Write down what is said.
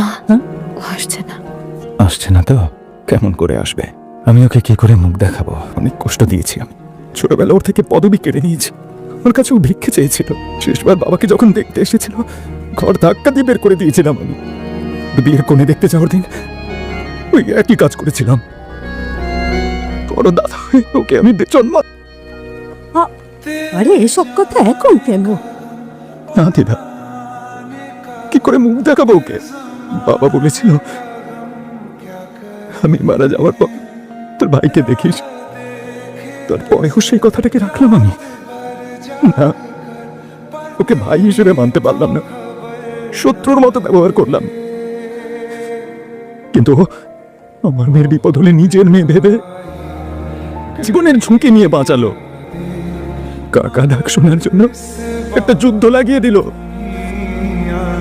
না, হ্যাঁ? আসছে না। আসছে না তো? কেমন করে আসবে? আমি ওকে কি করে মুখ দেখাবো? অনেক কষ্ট দিয়েছি আমি। ছোটবেলা ওর থেকে পদবি কেড়ে নিয়েছি। ওর কাছে ও ভিক্ষে চেয়েছিল। শেষবার বাবাকে যখন দেখতে এসেছিল, ঘর ধাক্কা দিয়ে বের করে দিয়েছিলাম আমি। বিয়ের কোণে দেখতে যাওয়ার দিন ওই একই কাজ করেছিলাম। বড় দাদা হয়ে ওকে আমি জন্ম। আরে এসব কথা এখন কেন? না দিদা, কি করে মুখ দেখাবো ওকে? বাবা বলেছিল আমি মারা যাওয়ার পর তোর ভাইকে দেখিস। তারপরেও সেই কথাটাকে রাখলাম আমি। না, ওকে ভাই হিসেবে মানতে পারলাম না, শত্রুর মতো ব্যবহার করলাম। কিন্তু ও আমার মেয়ের বিপদ হলে নিজের মেয়ে ভেবে জীবনের ঝুঁকি নিয়ে বাঁচালো। কাকা ডাক শোনার জন্য একটা যুদ্ধ লাগিয়ে দিল।